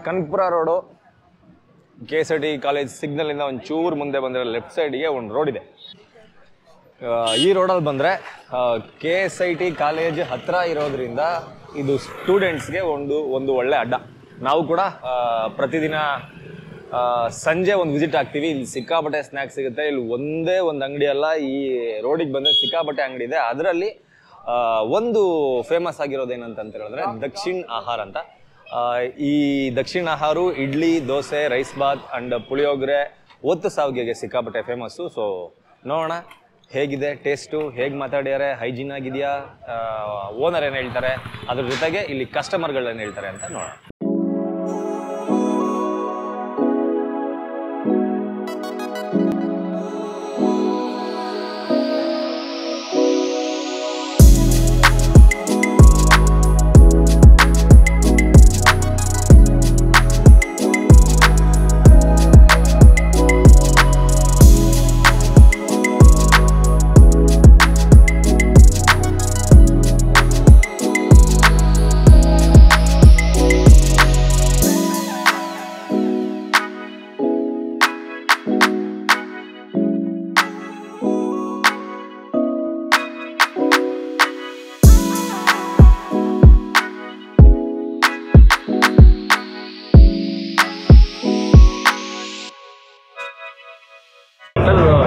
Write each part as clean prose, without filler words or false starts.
Kanakapura road KSIT college ಸಿಗ್ನಲಿಂದ ಒಂದು ಚೂರು ಮುಂದೆ ಬಂದರೆ ಲೆಫ್ಟ್ ಸೈಡಿಗೆ ಒಂದು ರೋಡ್ ಇದೆ. ಈ ರೋಡಲ್ಲಿ ಬಂದರೆ KSIT ಕಾಲೇಜ್ ಹತ್ತಿರ ಇರೋದ್ರಿಂದ ಇದು ಸ್ಟೂಡೆಂಟ್ಸ್ಗೆ ಒಂದು ಒಳ್ಳೆ ಅಡ್ಡ. ನಾವು ಕೂಡ ಪ್ರತಿದಿನ ಸಂಜೆ ಒಂದು ವಿಸಿಟ್ ಆಗ್ತೀವಿ. ಇಲ್ಲಿ ಸಿಕ್ಕಾಪಟ್ಟೆ ಸ್ನ್ಯಾಕ್ಸ್ ಸಿಗುತ್ತೆ. ಇಲ್ಲಿ ಒಂದೇ ಒಂದು ಅಂಗಡಿ ಅಲ್ಲ, ಈ ರೋಡಿಗೆ ಬಂದರೆ ಸಿಕ್ಕಾಪಟ್ಟೆ ಅಂಗಡಿ ಇದೆ. ಅದರಲ್ಲಿ ಒಂದು ಫೇಮಸ್ ಆಗಿರೋದೇನಂತ ಹೇಳಿದ್ರೆ ದಕ್ಷಿಣ್ ಆಹಾರ ಅಂತ. ಈ ದಕ್ಷಿಣ ಆಹಾರ ಇಡ್ಲಿ, ದೋಸೆ, ರೈಸ್ ಬಾತ್ ಅಂಡ್ ಪುಳಿಯೋಗರೆ, ಒತ್ತು ಸಾವಿಗೆಗೆ ಸಿಕ್ಕಾಪಟ್ಟೆ ಫೇಮಸ್ಸು. ಸೊ ನೋಡೋಣ ಹೇಗಿದೆ ಟೇಸ್ಟು, ಹೇಗೆ ಮಾತಾಡ್ಯಾರೆ, ಹೈಜೀನ್ ಆಗಿದೆಯಾ, ಓನರ್ ಏನು ಹೇಳ್ತಾರೆ, ಅದ್ರ ಜೊತೆಗೆ ಇಲ್ಲಿ ಕಸ್ಟಮರ್ಗಳು ಏನು ಹೇಳ್ತಾರೆ ಅಂತ ನೋಡೋಣ.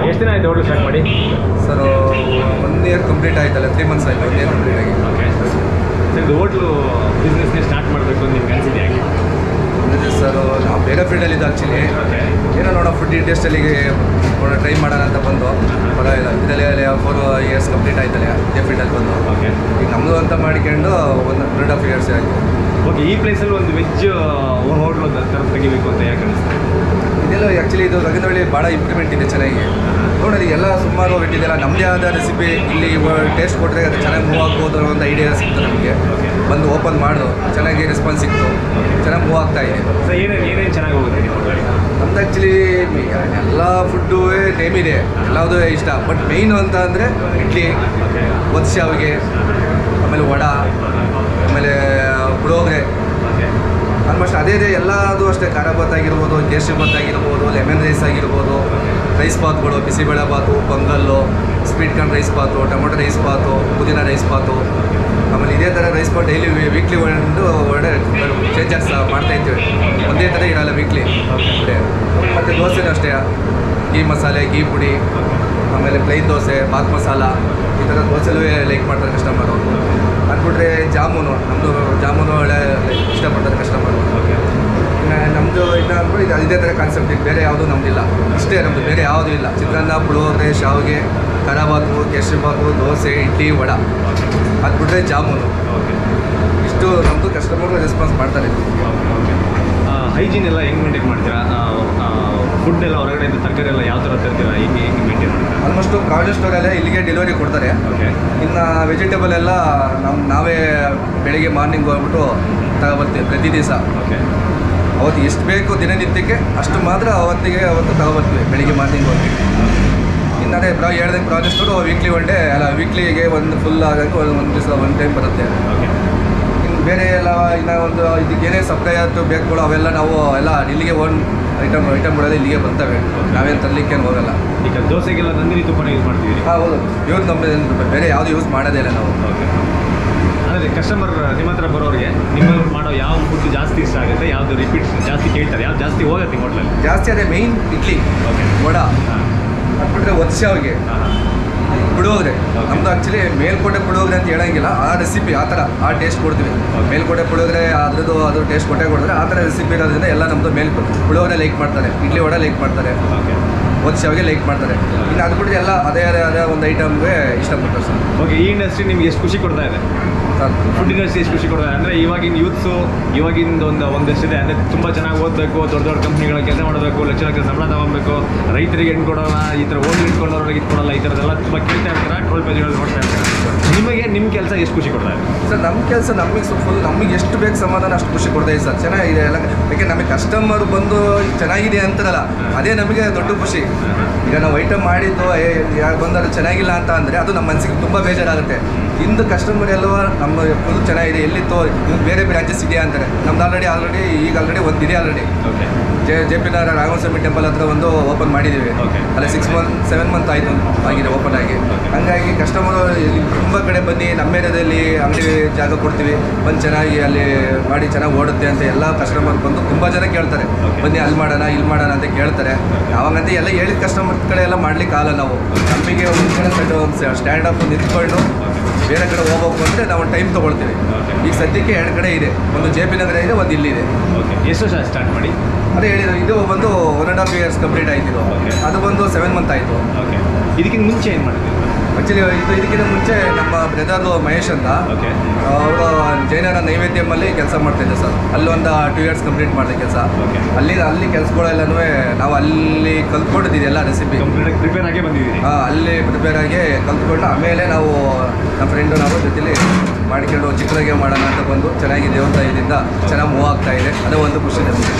ಎಷ್ಟು ದಿನ ಆಯಿತು ಹೋಟ್ಲು ಸ್ಟಾರ್ಟ್ ಮಾಡಿ? ಸರ್ 1 ಇಯರ್ ಕಂಪ್ಲೀಟ್ ಆಯ್ತಲ್ಲ, 3 months ಆಯಿತು 1 ಇಯರ್ ಕಂಪ್ಲೀಟ್ ಆಗಿ. ಓಕೆ ಸರ್, ಇದು ಹೋಟ್ಲು ಬಿಸ್ನೆಸ್ಗೆ ಸ್ಟಾರ್ಟ್ ಮಾಡಬೇಕು ಅಂತ ನಿಮ್ಗೆ ಅನಿಸಿದೆ ಹೇಗೆ? ಸರ್ ನಾವು ಬೇರೆ ಫೀಲ್ಡಲ್ಲಿ ಇದು ಆ್ಯಕ್ಚುಲಿ ಏನೋ ನೋಡೋ ಫುಡ್ ಇಂಡಸ್ಟ್ರಿಯಲ್ಲಿಗೆ ಟ್ರೈ ಮಾಡೋಣ ಅಂತ ಬಂದು ಪರವಾಗಿಲ್ಲ. ಇದರಲ್ಲಿ 4 years ಕಂಪ್ಲೀಟ್ ಆಯ್ತಲ್ಲ ಇದೇ ಫೀಲ್ಡಲ್ಲಿ ಬಂದು. ಓಕೆ, ಈಗ ನಮ್ಮದು ಅಂತ ಮಾಡಿಕೊಂಡು 1.5 years ಆಯಿತು. ಓಕೆ, ಈ ಪ್ಲೇಸಲ್ಲಿ ಒಂದು ವೆಜ್ ಹೋಟ್ಲು ಥರ ತೆಗಿಬೇಕು ಅಂತ ಯಾಕೆ ಅನಿಸ್ತದೆ? ಇದೆಲ್ಲ ಆ್ಯಕ್ಚುಲಿ ಇದು ರಗನಹಳ್ಳಿ ಭಾಳ ಇಂಪ್ರೂವ್ಮೆಂಟ್ ಇದೆ ಚೆನ್ನಾಗಿ. ನೋಡಿ ಎಲ್ಲ ಸುಮಾರು ಇಟ್ಟಿದ್ದೆಲ್ಲ ನಮ್ಮದೇ ಆದ ರೆಸಿಪಿ ಇಲ್ಲಿ ಟೇಸ್ಟ್ ಕೊಟ್ಟರೆ ಅದು ಚೆನ್ನಾಗಿ ಮೂವ್ ಆಗ್ಬೋದು ಅನ್ನೋ ಒಂದು ಐಡಿಯಾ ಸಿಕ್ತು ನಮಗೆ. ಬಂದು ಓಪನ್ ಮಾಡು, ಚೆನ್ನಾಗಿ ರೆಸ್ಪಾನ್ಸ್ ಸಿಕ್ತು, ಚೆನ್ನಾಗಿ ಮೂವ್ ಆಗ್ತಾ ಇದೆ. ಸರ್ ಏನೇನು ಚೆನ್ನಾಗಿ ಹೋಗುತ್ತೆ ನಮ್ದು ಆ್ಯಕ್ಚುಲಿ ಎಲ್ಲ ಫುಡ್ಡು ನೇಮ್ ಇದೆ, ಎಲ್ಲದೂ ಇಷ್ಟ. ಬಟ್ ಮೇಯ್ನು ಅಂತ ಅಂದರೆ ಇಡ್ಲಿ, ಒತ್ತು ಶಾವಿಗೆ, ಆಮೇಲೆ ವಡಾ, ಆಮೇಲೆ ಪುಳಿಯೋಗರೆ, ಆಲ್ಮೋಸ್ಟ್ ಅದೇ ಇದೆ. ಎಲ್ಲದು ಅಷ್ಟೇ. ಖಾರ ಬಾತ್ ಆಗಿರ್ಬೋದು, ಕೇಸರಿ ಬಾತ್ ಆಗಿರ್ಬೋದು, ಲೆಮನ್ ರೈಸ್ ಆಗಿರ್ಬೋದು, ರೈಸ್ ಬಾತ್ಗಳು, ಬಿಸಿಬೇಳೆ ಬಾತು, ಪೊಂಗಲ್ಲು, ಸ್ವೀಟ್ ಕಾರ್ನ್ ರೈಸ್ ಬಾತು, ಟೊಮೊಟೊ ರೈಸ್ ಬಾತು, ಪುದೀನ ರೈಸ್ ಬಾತು, ಆಮೇಲೆ ಇದೇ ಥರ ರೈಸ್ ಬಾತ್ ಡೈಲಿ ವೀಕ್ಲಿ ಒಳ್ಳೆ ಚೇಂಜಸ್ ಮಾಡ್ತಾ ಇರ್ತೀವಿ. ಒಂದೇ ಥರ ಇರಲ್ಲ ವೀಕ್ಲಿ. ಮತ್ತು ದೋಸೆನೂ ಅಷ್ಟೇ, ಗೀ ಮಸಾಲೆ, ಗೀ ಪುಡಿ, ಆಮೇಲೆ ಪ್ಲೈನ್ ದೋಸೆ, ಬಾತ್ ಮಸಾಲ, ಈ ಥರ ದೋಸೆಲೂ ಲೈಕ್ ಮಾಡ್ತಾರೆ ಕಸ್ಟಮರು. ಅಂದ್ಬಿಟ್ರೆ ಜಾಮೂನು, ನಮ್ಮದು ಜಾಮೂನು ಒಳ್ಳೆ ಇಷ್ಟಪಡ್ತಾರೆ ಕಸ್ಟಮರು. ನಮ್ಮದು ಇನ್ನು ಅಂದ್ಬಿಟ್ಟು ಇದು ಇದೇ ಥರ ಕಾನ್ಸೆಪ್ಟ್. ಇದು ಬೇರೆ ಯಾವುದೂ ನಮ್ಮದಿಲ್ಲ, ಇಷ್ಟೇ ನಮ್ಮದು, ಬೇರೆ ಯಾವುದೂ ಇಲ್ಲ. ಚಿತ್ರಾನ್ನ, ಪುಳಿಯೋಗರೆ, ಶಾವಿಗೆ, ಖಾರಬಾತು, ಕೇಸರಿ ಬಾತು, ದೋಸೆ, ಇಡ್ಲಿ, ವಡ, ಅದು ಬಿಟ್ಟರೆ ಜಾಮೂನು. ಇಷ್ಟು ನಮ್ಮದು ಕಸ್ಟಮರ್ಗಳು ರೆಸ್ಪಾನ್ಸ್ ಮಾಡ್ತಾರೆ. ಹೈಜೀನ್ ಎಲ್ಲ ಹೆಂಗೆ ಮೇಂಟೈನ್ ಮಾಡ್ತೀರಾ? ಫುಡ್ ಎಲ್ಲ ಹೊರಗಡೆ ತರಕಾರಿ ಎಲ್ಲ ಯಾವ ಥರ ತರ್ತೀರಾ? ಹೆಂಗೆ ಮೇಂಟೈನ್ ಮಾಡ್ತೀರಾ? ಆಲ್ಮೋಸ್ಟು ಪ್ರಾವಿಷನ್ ಸ್ಟೋರಲ್ಲೇ ಇಲ್ಲಿಗೆ ಡೆಲಿವರಿ ಕೊಡ್ತಾರೆ. ಇನ್ನು ವೆಜಿಟೇಬಲ್ ಎಲ್ಲ ನಾವೇ ಬೆಳಿಗ್ಗೆ ಮಾರ್ನಿಂಗ್ ಹೋಗ್ಬಿಟ್ಟು ತಗೊಬರ್ತೀವಿ ಪ್ರತಿ ದಿವಸ. ಅವತ್ತು ಎಷ್ಟು ಬೇಕು ದಿನನಿತ್ಯಕ್ಕೆ ಅಷ್ಟು ಮಾತ್ರ ಅವತ್ತು ತಗೊಬರ್ತೀವಿ ಬೆಳಿಗ್ಗೆ ಮಾರ್ನಿಂಗ್ ಹೋಗಿ. ಇನ್ನು ಅದೇ ಹೇಳ್ದಂಗೆ provision store weekly one day ಅಲ್ಲ, ವೀಕ್ಲಿಗೆ ಒಂದು ಫುಲ್ ಆಗೋಕ್ಕೆ ಒಂದು ದಿವಸ ಒಂದು ಟೈಮ್ ಬರುತ್ತೆ. ಇನ್ನು ಬೇರೆ ಎಲ್ಲ ಇನ್ನು ಒಂದು ಇದಕ್ಕೆ ಏನೇ ಸಪ್ಲೈ ಆಯ್ತು ಬೇಕುಗಳು ಅವೆಲ್ಲ ನಾವು ಎಲ್ಲ ಇಲ್ಲಿಗೆ ಐಟಮ್ಗಳೆಲ್ಲ ಇಲ್ಲಿಗೆ ಬರ್ತವೆ. ನಾವೇನು ತರಲಿಕ್ಕೆ ಹೋಗಲ್ಲ. ಈಗ ದೋಸೆಗೆಲ್ಲ ನಂದಿನಿ ತುಪ್ಪನ ಯೂಸ್ ಮಾಡ್ತೀವಿ. ಹೌದು, ಇವ್ರು ನಮ್ಮ ಬೇರೆ ಯಾವುದು ಯೂಸ್ ಮಾಡೋದೇ ಇಲ್ಲ ನಾವು. ಅಂದರೆ ಕಸ್ಟಮರ್ ನಿಮ್ಮ ಹತ್ರ ಬರೋರಿಗೆ ನಿಮ್ಮಲ್ಲಿ ಮಾಡೋ ಯಾವ ಫುಡ್ ಜಾಸ್ತಿ ಇಷ್ಟ ಆಗುತ್ತೆ, ಯಾವುದು ರಿಪೀಟ್ ಜಾಸ್ತಿ ಕೇಳ್ತಾರೆ, ಯಾವ್ದು ಜಾಸ್ತಿ ಹೋಗುತ್ತೆ ಹೋಟ್ಲಲ್ಲಿ? ಜಾಸ್ತಿ ಅದೇ ಮೇಯ್ನ್ ಇಡ್ಲಿ, ವಡಾ, ಅದ್ಬಿಟ್ರೆ ಒತ್ತು ಶಾವಿಗೆ, ಪುಳಿಯೋಗರೆ. ನಮ್ಮದು ಆ್ಯಕ್ಚುಲಿ ಮೇಲ್ಕೋಟೆ ಪುಳಿಯೋಗರೆ ಅಂತ ಹೇಳೋಂಗಿಲ್ಲ, ಆ ರೆಸಿಪಿ ಆ ಥರ ಆ ಟೇಸ್ಟ್ ಕೊಡ್ತೀವಿ. ಮೇಲ್ಕೋಟೆ ಪುಳಿಯೋಗರೆ ಅದು ಟೇಸ್ಟ್ ಕೊಟ್ಟೆ ಕೊಡಿದ್ರೆ ಆ ಥರ ರೆಸಿಪಿ ಇರೋದ್ರಿಂದ ಎಲ್ಲ ನಮ್ಮದು ಪುಳಿಯೋಗರೆ ಲೈಕ್ ಮಾಡ್ತಾರೆ, ಇಡ್ಲಿ ವಡೆ ಲೈಕ್ ಮಾಡ್ತಾರೆ, ಒತ್ತು ಶಾವಿಗೆ ಲೈಕ್ ಮಾಡ್ತಾರೆ. ಇನ್ನು ಅದು ಬಿಟ್ಟರೆ ಎಲ್ಲ ಅದೇ ಒಂದು ಐಟಮ್ಗೆ ಇಷ್ಟಪಡ್ತಾರೆ ಸರ್. ಓಕೆ, ಈ ಇಂಡಸ್ಟ್ರಿ ನಿಮ್ಗೆ ಎಷ್ಟು ಖುಷಿ ಕೊಡ್ತಾ ಇದೆ? ಫುಡ್ ಇಂಡಸ್ಟ್ರಿ ಎಷ್ಟು ಖುಷಿ ಕೊಡ್ತಾರೆ ಅಂದರೆ ಇವಾಗಿನ ಯೂತ್ಸು ಇವಾಗಿಂದ ಒಂದಷ್ಟಿದೆ. ಅಂದರೆ ತುಂಬ ಚೆನ್ನಾಗಿ ಓದಬೇಕು, ದೊಡ್ಡ ದೊಡ್ಡ ಕಂಪ್ನಿಗಳ ಕೆಲಸ ಮಾಡಬೇಕು, ಲಕ್ಷ ಸಂಬಳ ತಗೊಬೇಕು, ರೈತರಿಗೆ ಹೆಣ್ಣು ಕೊಡೋಣ, ಈ ಥರ ಓದಿ ಇಟ್ಕೊಂಡವ್ರಿಗೆ ಇದು ಕೊಡೋಲ್ಲ, ಈ ಥರದ್ದೆಲ್ಲ ತುಂಬ ಕೇಳ್ತಾ ಇರ್ತಾರೆ, ಟ್ರೋಲ್ ಪೇಜ್ಗಳು ನೋಡ್ತಾ ಇರ್ತಾರೆ. ನಿಮಗೆ ನಿಮ್ಮ ಕೆಲಸ ಎಷ್ಟು ಖುಷಿ ಕೊಡ್ತಾ ಇದೆ ಸರ್? ನಮ್ಮ ಕೆಲಸ ನಮಗೆ ಎಷ್ಟು ಬೇಕು ಸಮಾಧಾನ ಅಷ್ಟು ಖುಷಿ ಕೊಡ್ತಾ ಇದೆ ಸರ್. ಚೆನ್ನಾಗಿದೆ ಎಲ್ಲ. ಯಾಕೆ ನಮಗೆ ಕಸ್ಟಮರ್ ಬಂದು ಚೆನ್ನಾಗಿದೆ ಅಂತಾರಲ್ಲ, ಅದೇ ನಮಗೆ ದೊಡ್ಡ ಖುಷಿ. ಈಗ ನಾವು ಐಟಮ್ ಮಾಡಿದ್ದು ಯಾರು ಬಂದರೂ ಚೆನ್ನಾಗಿಲ್ಲ ಅಂತ ಅಂದರೆ ಅದು ನಮ್ಮ ಮನಸ್ಸಿಗೆ ತುಂಬ ಬೇಜಾರಾಗುತ್ತೆ. ಇಂದು ಕಸ್ಟಮರ್ ಎಲ್ಲ ನಮ್ಮ ಫುಲ್ ಚೆನ್ನಾಗಿದೆ, ಎಲ್ಲಿತ್ತು ಬೇರೆ ಬ್ರಾಂಚಸ್ ಇದೆಯಾ ಅಂತಾರೆ. ನಮ್ದು ಆಲ್ರೆಡಿ ಒಂದಿದೆ ಆಲ್ರೆಡಿ. ಜೆ ಪಿ ನಗರ ರಾಘವಸ್ವಾಮಿ ಟೆಂಪಲ್ ಹತ್ರ ಒಂದು ಓಪನ್ ಮಾಡಿದ್ದೀವಿ. ಅಲ್ಲಿ 7 ಮಂತ್ ಆಯಿತು ಆಗಿದೆ ಓಪನ್ ಆಗಿ. ಹಂಗಾಗಿ ಕಸ್ಟಮರು ತುಂಬ ಕಡೆ ಬನ್ನಿ ನಮ್ಮ ಏರಿಯಾದಲ್ಲಿ ಅಂಗಡಿ ಜಾಗ ಕೊಡ್ತೀವಿ, ಬಂದು ಚೆನ್ನಾಗಿ ಅಲ್ಲಿ ಮಾಡಿ ಚೆನ್ನಾಗಿ ಓಡುತ್ತೆ ಅಂತ ಎಲ್ಲ ಕಸ್ಟಮರ್ ಬಂದು ತುಂಬ ಜನ ಕೇಳ್ತಾರೆ. ಬನ್ನಿ ಅಲ್ಲಿ ಮಾಡೋಣ ಇಲ್ಲಿ ಮಾಡೋಣ ಅಂತ ಕೇಳ್ತಾರೆ. ಅವಾಗಂತ ಎಲ್ಲ ಹೇಳಿದ ಕಸ್ಟಮರ್ ಕಡೆ ಎಲ್ಲ ಮಾಡ್ಲಿಕ್ಕೆ ಆಗಲ್ಲ. ನಾವು ನಮಗೆ ಒಂದು ಕಡೆ ಸ್ಟ್ಯಾಂಡ್ ಅಪ್ ನಿಂತ್ಕೊಂಡು ಬೇರೆ ಕಡೆ ಹೋಗ್ಬೇಕು ಅಂದರೆ ನಾವು ಟೈಮ್ ತೊಗೊಳ್ತೀವಿ. ಈಗ ಸದ್ಯಕ್ಕೆ 2 ಕಡೆ ಇದೆ, ಒಂದು ಜೆ ಪಿ ನಗರ ಇದೆ, ಒಂದು ಇಲ್ಲಿದೆ. ಎಷ್ಟು ವರ್ಷ ಸ್ಟಾರ್ಟ್ ಮಾಡಿ? ಅದೇ ಹೇಳಿದ್ರು, ಇದು ಒಂದು 1.5 years ಕಂಪ್ಲೀಟ್ ಆಯ್ತು. ಅದು ಬಂದು 7 ಮಂತ್ ಆಯಿತು. ಇದಕ್ಕಿಂತ ಮುಂಚೆ ಏನು ಮಾಡಿದ್ವಿ? ಆ್ಯಕ್ಚುಲಿ ಇದಕ್ಕಿಂತ ಮುಂಚೆ ನಮ್ಮ ಬ್ರದರ್ದು ಮಹೇಶ್ ಅಂತ, ಅವರು ಜೈನರ ನೈವೇದ್ಯಮಲ್ಲಿ ಕೆಲಸ ಮಾಡ್ತಿದ್ದೆ ಸರ್. ಅಲ್ಲೊಂದು 2 years ಕಂಪ್ಲೀಟ್ ಮಾಡಿದೆ ಕೆಲಸ. ಅಲ್ಲಿ ಕೆಲಸಗಳೆಲ್ಲನೂ ನಾವು ಅಲ್ಲಿ ಕಲ್ತ್ಕೊಂಡಿದ್ದೀವಿ ಎಲ್ಲ ರೆಸಿಪಿ ಪ್ರಿಪೇರ್ ಆಗೇ ಬಂದಿದ್ದೀವಿ. ಅಲ್ಲಿ ಪ್ರಿಪೇರ್ ಆಗಿ ಕಲ್ತ್ಕೊಂಡು ಆಮೇಲೆ ನಾವು ನಮ್ಮ ಫ್ರೆಂಡು ನಾವು ಜೊತೆಲಿ ಮಾಡಿಕೊಂಡು ಚಿತ್ರಗೆ ಮಾಡೋಣ ಅಂತ ಬಂದು ಚೆನ್ನಾಗಿ ದೇವತಾಯದಿಂದ ಚೆನ್ನಾಗಿ ಮೂವ್ ಆಗ್ತಾ ಇದೆ. ಅದೇ ಒಂದು ಖುಷಿ ನಮಗೆ.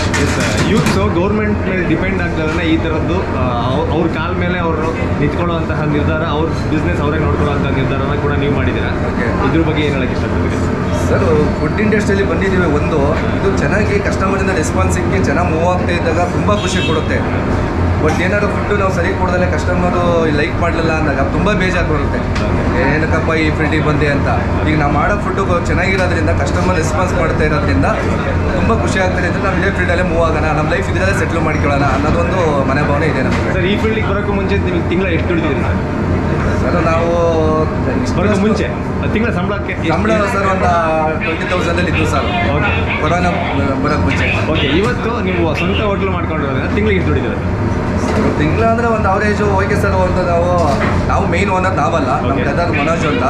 ಯೂತ್ಸು ಗೌರ್ಮೆಂಟ್ ಮೇಲೆ ಡಿಪೆಂಡ್ ಆಗ್ತಾರಲ್ಲ, ಈ ಥರದ್ದು ಅವ್ರ ಕಾಲ ಮೇಲೆ ಅವರು ನಿಂತ್ಕೊಳ್ಳುವಂತಹ ನಿರ್ಧಾರ, ಅವ್ರ ಬಿಸ್ನೆಸ್ ಅವರೇ ನೋಡ್ಕೊಳ್ಳುವಂಥ ನಿರ್ಧಾರನ ಕೂಡ ನೀವು ಮಾಡಿದ್ದೀರಾ. ಇದ್ರ ಬಗ್ಗೆ ಏನು ಹೇಳಕ್ಕೆ ಇಷ್ಟಪಡ್ತೀರಿ ಸರ್? ಫುಡ್ ಇಂಡಸ್ಟ್ರಿಯಲ್ಲಿ ಬಂದಿದ್ದೀವಿ, ಇದು ಚೆನ್ನಾಗಿ ಕಸ್ಟಮರಿಂದ ರೆಸ್ಪಾನ್ಸ್ ಸಿಕ್ಕಿ ಚೆನ್ನಾಗಿ ಮೂವ್ ಆಗ್ತಾ ಇದ್ದಾಗ ತುಂಬ ಖುಷಿ ಕೊಡುತ್ತೆ. ಬಟ್ ಏನಾದ್ರು ಫುಡ್ಡು ನಾವು ಸರಿ ಕೊಡೋದಲ್ಲೇ ಕಸ್ಟಮರು ಲೈಕ್ ಮಾಡಲಿಲ್ಲ ಅಂದಾಗ ತುಂಬ ಬೇಜಾರು ಬರುತ್ತೆ. ಏನಕ್ಕಪ್ಪ ಈ ಫೀಲ್ಡಿಗೆ ಬಂದೆ ಅಂತ. ಈಗ ನಾವು ಮಾಡೋ ಫುಡ್ಡು ಚೆನ್ನಾಗಿರೋದ್ರಿಂದ, ಕಸ್ಟಮರ್ ರೆಸ್ಪಾನ್ಸ್ ಮಾಡ್ತಾ ಇರೋದ್ರಿಂದ ತುಂಬ ಖುಷಿ ಆಗ್ತಾ ಇದೆ. ನಾವು ಇದೇ ಫೀಲ್ಡಲ್ಲೇ ಮೂವ್ ಆಗೋಣ, ನಮ್ಮ ಲೈಫ್ ಇದರಲ್ಲೇ ಸೆಟ್ಲ್ ಮಾಡ್ಕೊಳ್ಳೋಣ ಅನ್ನೋದೊಂದು ಮನೆ ಭಾವನೆ ಇದೆ ನಮಗೆ. ಸರ್, ಈ ಫೀಲ್ಡಿಗೆ ಬರೋಕ್ಕೂ ಮುಂಚೆ ನಿಮಗೆ ತಿಂಗಳ ಎಷ್ಟು ದುಡಿದಿರಿ ಸರ್? ನಾವು ಬರೋಕ್ಕೂ ಮುಂಚೆ ತಿಂಗಳ ಸಂಬಳಕ್ಕೆ ಸರ್ ಒಂದು 20,000 ಇತ್ತು ಸರ್. ಕೊರೋನಾ ಬರೋಕ್ಕೆ ಮುಂಚೆ. ಇವತ್ತು ನೀವು ಸ್ವಂತ ಹೋಟ್ಲು ಮಾಡ್ಕೊಂಡಿರೋದ್ರಿಂದ ತಿಂಗಳಿಗೆ ಎಷ್ಟು ದುಡಿದಿರ? ತಿಂಗಳ ಅಂದರೆ ಒಂದು ಅವರೇಜು ಓಕೆ ಸರ್. ಒಂದು ನಾವು ಮೇನ್ ಓನರ್ ನಾವಲ್ಲ, ನಮ್ಮ ಬ್ರದರ್ ಮನೋಜ್ ಅಂತ.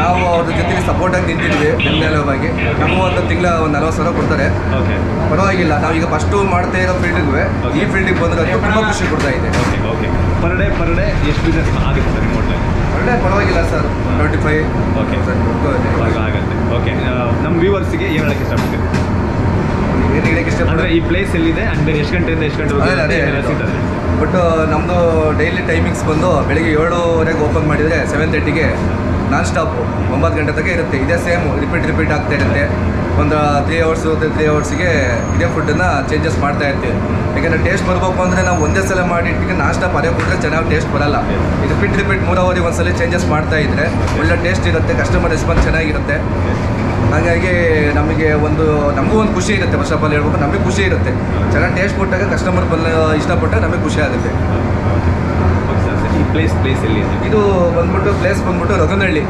ನಾವು ಅವ್ರ ಜೊತೆಲಿ ಸಪೋರ್ಟಾಗಿ ನಿಂತಿದ್ವಿ ಬೆಂಬಲವಾಗಿ. ನಮಗೂ ಒಂದು ತಿಂಗಳ ಒಂದು 40,000 ಕೊಡ್ತಾರೆ, ಪರವಾಗಿಲ್ಲ. ನಾವೀಗ ಫಸ್ಟು ಮಾಡ್ತಾ ಇರೋ ಫೀಲ್ಡಿಗೆ ಈ ಫೀಲ್ಡಿಗೆ ಬಂದ್ರೆ ತುಂಬ ಖುಷಿ ಕೊಡ್ತಾ ಇದೆ. ಪರ್ ಡೇ ಎಷ್ಟು ಬಿಸ್ನೆಸ್ ಆಗುತ್ತೆ ಸರ್ ನಿಮ್ಮ ಹೋಟ್ಲಲ್ಲಿ? ಪರ್ ಡೇ ಪರವಾಗಿಲ್ಲ ಸರ್, 25 ಆಗುತ್ತೆ. ನಮ್ಮ ವ್ಯೂವರ್ಸಿಗೆ ಏನು ಹೇಳಕ್ಕೆ ಇಷ್ಟಪಡ್ತೀವಿ? ಏನು ಹೇಳಕ್ಕೆ ಇಷ್ಟಪಡ್ತಾರೆ? ಈ ಪ್ಲೇಸ್ ಎಲ್ಲಿದೆ ಅಂದರೆ ಎಷ್ಟು ಗಂಟೆಯಿಂದ ಎಷ್ಟು ಗಂಟೆ? ಬಟ್ ನಮ್ಮದು ಡೈಲಿ ಟೈಮಿಂಗ್ಸ್ ಬಂದು ಬೆಳಿಗ್ಗೆ 7:30 ಓಪನ್ ಮಾಡಿದರೆ 7:30ಗೆ ನಾನ್ ಸ್ಟಾಪು 9 ಗಂಟೆ ತನಕ ಇರುತ್ತೆ. ಇದೇ ಸೇಮ್ ರಿಪೀಟ್ ಆಗ್ತಾ ಇರುತ್ತೆ. ಒಂದು 3 hours ಇದೇ ಫುಡ್ಡನ್ನು ಚೇಂಜಸ್ ಮಾಡ್ತಾ ಇರ್ತೀವಿ. ಯಾಕೆಂದರೆ ಟೇಸ್ಟ್ ಬರಬೇಕು ಅಂದರೆ ನಾವು ಒಂದೇ ಸಲ ಮಾಡಿಟ್ಟಿಗೆ ನಾನ್ ಸ್ಟಾಪ್ ಅದೇ ಕೊಟ್ಟರೆ ಚೆನ್ನಾಗಿ ಟೇಸ್ಟ್ ಬರೋಲ್ಲ. ರಿಪೀಟ್ 3 hours ಒಂದ್ಸಲ ಚೇಂಜಸ್ ಮಾಡ್ತಾ ಇದ್ದರೆ ಒಳ್ಳೆ ಟೇಸ್ಟ್ ಇರುತ್ತೆ, ಕಸ್ಟಮರ್ ರೆಸ್ಪಾನ್ಸ್ ಚೆನ್ನಾಗಿರುತ್ತೆ. ಹಾಗಾಗಿ ನಮಗೂ ಒಂದು ಖುಷಿ ಇರುತ್ತೆ. ಫಸ್ಟ್ ಆಫ್ ಆಲ್ ಹೇಳ್ಬೇಕು, ನಮಗೆ ಖುಷಿ ಇರುತ್ತೆ. ಚೆನ್ನಾಗಿ ಟೇಸ್ಟ್ ಕೊಟ್ಟಾಗ ಕಸ್ಟಮರ್ ಇಷ್ಟಪಟ್ಟಾಗ ನಮಗೆ ಖುಷಿ ಆಗುತ್ತೆ. ಈ ಪ್ಲೇಸ್ ಎಲ್ಲಿ? ಇದು ಪ್ಲೇಸ್ ಬಂದ್ಬಿಟ್ಟು ರಘುನಹಳ್ಳಿ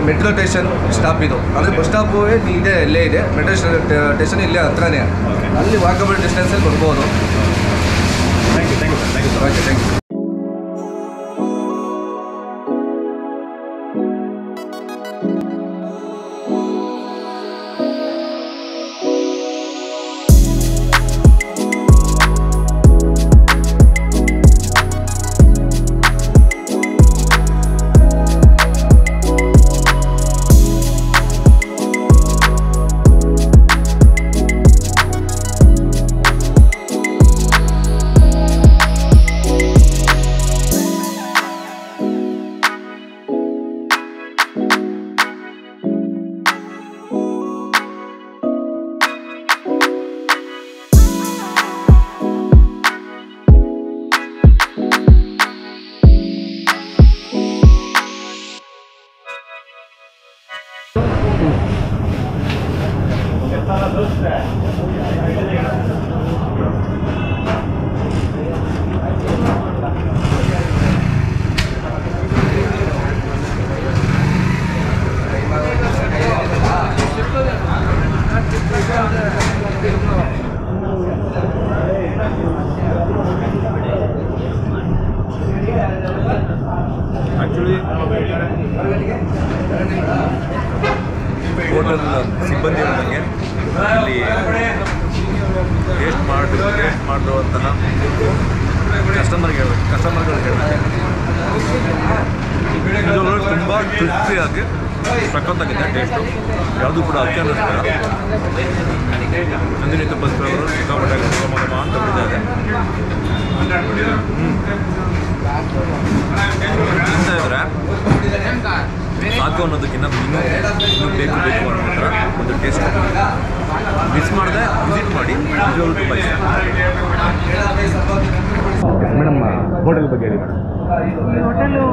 ಮೆಟ್ರೋ ಸ್ಟೇಷನ್ ಸ್ಟಾಪ್. ಇದು ಅಂದರೆ ಬಸ್ ಸ್ಟಾಪು ಇದೆ, ಇಲ್ಲೇ ಇದೆ. ಮೆಟ್ರೋ ಸ್ಟೇಷನ್ ಇಲ್ಲೇ ಹತ್ರನೇ, ಅಲ್ಲಿ ವಾಕಬಲ್ ಡಿಸ್ಟೆನ್ಸಲ್ಲಿ ಬರ್ಬೋದು. Thank you sir. Okay, thank you. Hotel ಸಿಬ್ಬಂದಿ ನನಗೆ ಇಲ್ಲಿ ಟೇಸ್ಟ್ ಮಾಡಿರುವಂತಹ ಕಸ್ಟಮರ್ಗಳು ಹೇಳಬೇಕು. ಇದು ತುಂಬ ತೃಪ್ತಿಯಾಗಿ ಸಖತ್ತಾಗಿದೆ ಟೇಸ್ಟು. ಯಾವುದೂ ಕೂಡ ಅತ್ಯನುಷ್ಠ ನಂದಿನಿ ತುಪ್ಪಸ್ಕರವರು ಸಿಕ್ಕಾಪಟ್ಟೆ ಅಂತ ಬಿಟ್ಟಿದ್ದಾರೆ. ತಿಂತಾ ಇದ್ರೆ ಸಾಕು ಅನ್ನೋದಕ್ಕಿಂತ ಇನ್ನೂ ಬೇಕು ಅನ್ನೋ ಥರ ಒಂದು ಟೇಸ್ಟ್ ಮಿಸ್ ಮಾಡಿದೆ ವಿಸಿಟ್ ಮಾಡಿ ನಿಜವಾಗ್ಲೂ ತುಂಬ ಇಷ್ಟ. ಮೇಡಮ್ ಹೋಟೆಲ್ ಬಗ್ಗೆ ಹೇಳಿ ಮೇಡಮ್. ಈ ಹೋಟೆಲು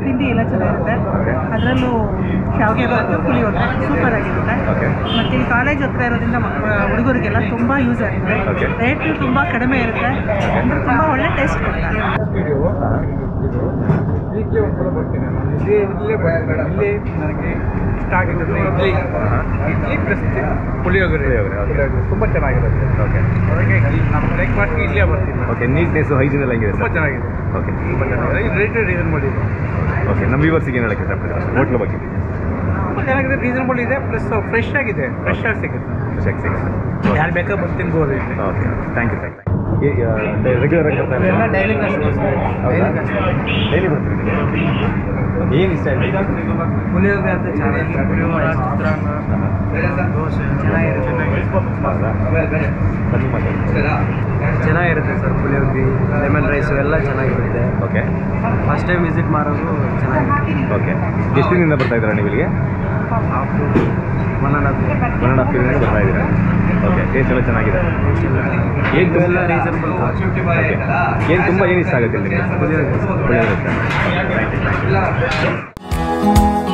ತಿಂಡಿ ಎಲ್ಲ ಚೆನ್ನಾಗಿರುತ್ತೆ, ಅದರಲ್ಲೂ ಶಾವಿಗೆ ಬಾತು ಪುಳಿಯೋಗರೆ ಸೂಪರ್ ಆಗಿರುತ್ತೆ. ಮತ್ತು ಇಲ್ಲಿ ಕಾಲೇಜ್ ಹತ್ರ ಇರೋದ್ರಿಂದ ಹುಡುಗರಿಗೆಲ್ಲ ತುಂಬ ಯೂಸ್ ಆಗುತ್ತೆ. ರೇಟು ತುಂಬ ಕಡಿಮೆ ಇರುತ್ತೆ, ಅಂದರೆ ತುಂಬ ಒಳ್ಳೆ ಟೇಸ್ಟ್ ಕೊಡ್ತಾರೆ. ವೀಕ್ಲಿ ಒಂದ್ಸಲ ಬರ್ತೀನಿ ನಾನು. ಇಲ್ಲೇ ಬರ್ತೀನಿ. ಇಲ್ಲಿ ನನಗೆ ಇಷ್ಟ ಆಗಿರೋದು ಇಡ್ಲಿ ಪ್ಲಸ್ ಪುಳಿಯೋಗರೆ ತುಂಬ ಚೆನ್ನಾಗಿರುತ್ತೆ. ಓಕೆ, ಅದಕ್ಕೆ ನಮ್ಮ ಬ್ರೇಕ್ಫಾಸ್ಟ್ಗೆ ಇಲ್ಲೇ ಬರ್ತೀನಿ. ಓಕೆ. ನೀಟ್ನೆಸ್ಸು ಹೈಜೀನ್ ಎಲ್ಲ ಹೆಂಗಿದೆ ತುಂಬ ಸರ್? ಚೆನ್ನಾಗಿದೆ. ಓಕೆ, ತುಂಬ ಚೆನ್ನಾಗಿದೆ. ಇದು ರೇಟ್ ರೀಸನ್ಬಲ್ ಇದೆ. ಓಕೆ. ನಮ್ಮ ವ್ಯೂವರ್ಸಿಗೆ ಏನು ಹೇಳಕ್ಕೆ ಇಷ್ಟಪಡ್ತೀರಾ ಹೋಟ್ಲ್ ಬಗ್ಗೆ? ತುಂಬ ಚೆನ್ನಾಗಿದೆ, ರೀಸನ್ಬಲ್ ಇದೆ, ಪ್ಲಸ್ ಫ್ರೆಶ್ ಆಗಿದೆ, ಫ್ರೆಶ್ ಆಗಿ ಸಿಗುತ್ತೆ. ಯಾರು ಬೇಕಾದ್ರೂ ಬಂದು ತಿನ್ಬೋದು ಇಲ್ಲಿ. Okay, thank you. ರೆಗ್ಯುಲರ್ ಆಗಿ ಬರ್ತಾ ಎಲ್ಲ ಡೈಲಿ ಕಸ್ಟಮರ್ಸ್. ಡೈಲಿ ಬರ್ತೀವಿ. ಏನು ಇಷ್ಟ ಆಯಿತು? ಪುಳಿಯೋಗರೆ ಅಂತ ಚೆನ್ನಾಗಿರುತ್ತೆ, ಪುಳಿಯೋಗರೆ, ಚಿತ್ರಾನ್ನ, ದೋಸೆ ಚೆನ್ನಾಗಿರುತ್ತೆ ಸರ್. ಪುಳಿಯೋಗರೆ, ಲೆಮನ್ ರೈಸು ಎಲ್ಲ ಚೆನ್ನಾಗಿರುತ್ತೆ. ಓಕೆ, ಫಸ್ಟ್ ಟೈಮ್ ವಿಸಿಟ್ ಮಾಡೋದು ಚೆನ್ನಾಗಿರುತ್ತೆ. ಓಕೆ. ಎಷ್ಟು ದಿನದಿಂದ ಬರ್ತಾ ಇದ್ದೀರಾ ನೀವು ಇಲ್ಲಿಗೆ? 1.5 ಇಯರ್ಸ್ ಬರ್ತಾ ಇದ್ದೀರಾ? ಓಕೆ. ಟೇಸ್ಟ್ ಎಲ್ಲ ಚೆನ್ನಾಗಿದೆ. ಏನು ಎಲ್ಲ ರೀಸನ್ಬಲ್. ಏನು ತುಂಬ ಏನು ಇಷ್ಟ ಆಗುತ್ತೆ ನಿಮಗೆ? ಪುಳಿಯೋಗರೆ. Thank you.